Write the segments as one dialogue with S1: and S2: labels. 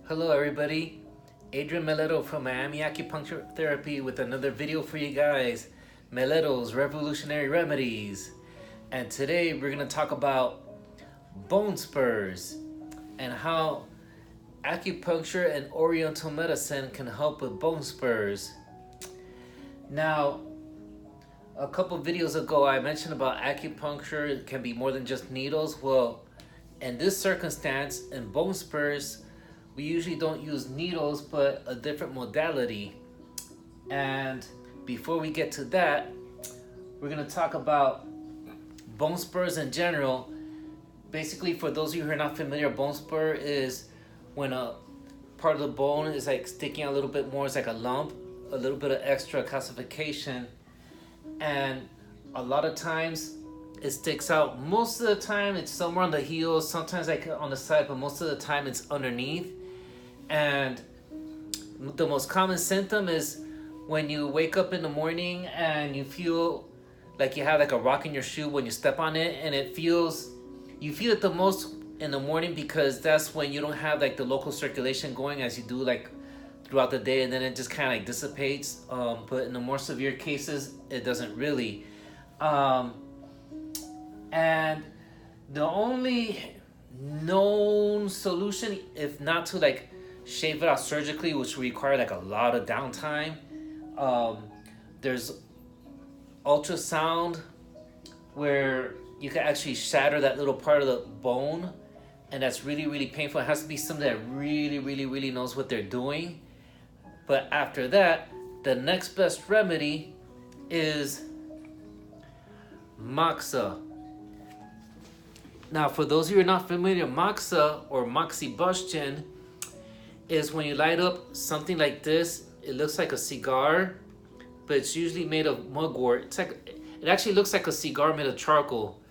S1: Hello everybody, Adrian Meleto from Miami Acupuncture Therapy with another video for you guys, Meleto's Revolutionary Remedies. And today we're going to talk about bone spurs and how acupuncture and oriental medicine can help with bone spurs. Now, a couple videos ago I mentioned about acupuncture. It can be more than just needles. Well, in this circumstance, in bone spurs, we usually don't use needles, but a different modality. And before we get to that, we're gonna talk about bone spurs in general. Basically, for those of you who are not familiar, bone spur is when a part of the bone is like sticking out a little bit more. It's like a lump, a little bit of extra calcification. And a lot of times it sticks out. Most of the time it's somewhere on the heels, sometimes like on the side, but most of the time it's underneath. And the most common symptom is when you wake up in the morning and you feel like you have like a rock in your shoe when you step on it, and you feel it the most in the morning because that's when you don't have like the local circulation going as you do like throughout the day, and then it just kind of like dissipates. But in the more severe cases, it doesn't really. And the only known solution, if not to like shave it out surgically, which require like a lot of downtime, there's ultrasound where you can actually shatter that little part of the bone, and that's really, really painful. It has to be somebody that really, really, really knows what they're doing. But after that, the next best remedy is moxa. Now, for those of you who are not familiar, moxa or moxibustion is when you light up something like this. It looks like a cigar, but it's usually made of mugwort. It actually looks like a cigar made of charcoal.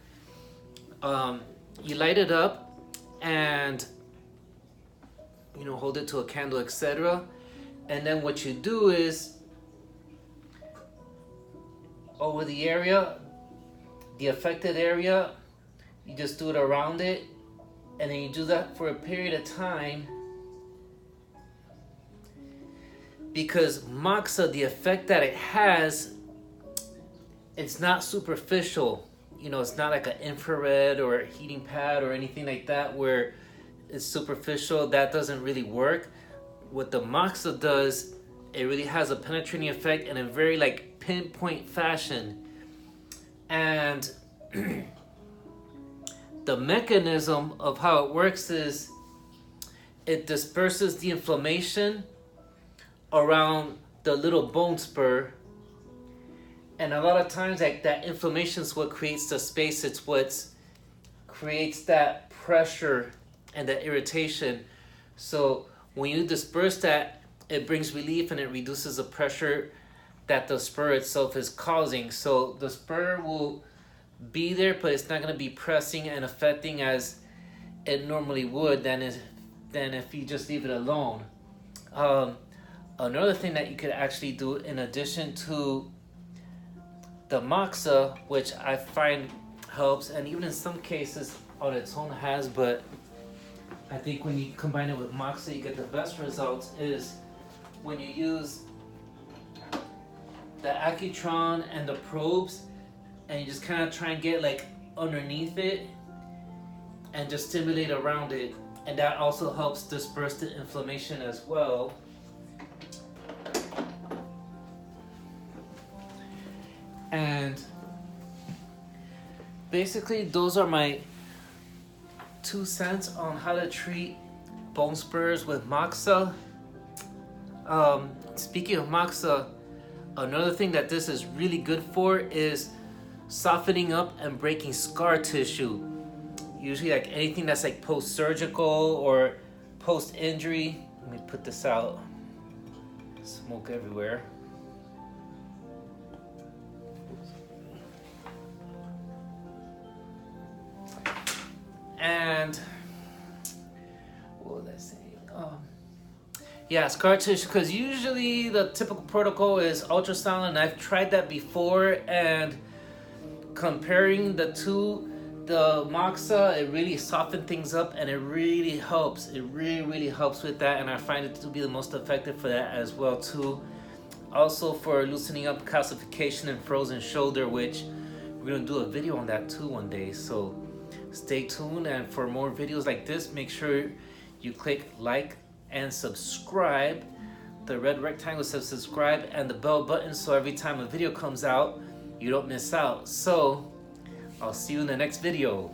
S1: You light it up and hold it to a candle, etc. And then what you do is over the area, the affected area, you just do it around it, and then you do that for a period of time. Because moxa, the effect that it has, it's not superficial. It's not like an infrared or a heating pad or anything like that where it's superficial. That doesn't really work. What the moxa does, it really has a penetrating effect in a very like pinpoint fashion. And the mechanism of how it works is it disperses the inflammation around the little bone spur, and a lot of times like that inflammation is what creates the space. It's what creates that pressure and that irritation. So when you disperse that, it brings relief and it reduces the pressure that the spur itself is causing. So the spur will be there, but it's not going to be pressing and affecting as it normally would than if you just leave it alone. Another thing that you could actually do in addition to the moxa, which I find helps, and even in some cases on its own has, but I think when you combine it with moxa, you get the best results, is when you use the accutron and the probes, and you just kind of try and get like underneath it and just stimulate around it, and that also helps disperse the inflammation as well. And basically those are my 2 cents on how to treat bone spurs with moxa. Speaking of moxa, another thing that this is really good for is softening up and breaking scar tissue. Usually like anything that's like post-surgical or post-injury. Let me put this out. Smoke everywhere. And what was I saying? Scar tissue, because usually the typical protocol is ultrasound, and I've tried that before, and comparing the two, The moxa, it really softens things up, and it really helps. It really helps with that, and I find it to be the most effective for that as well too. Also for loosening up calcification and frozen shoulder, which we're gonna do a video on that too one day. So stay tuned, and for more videos like this, make sure you click like and subscribe. The red rectangle says subscribe, and the bell button, so every time a video comes out, you don't miss out. So I'll see you in the next video.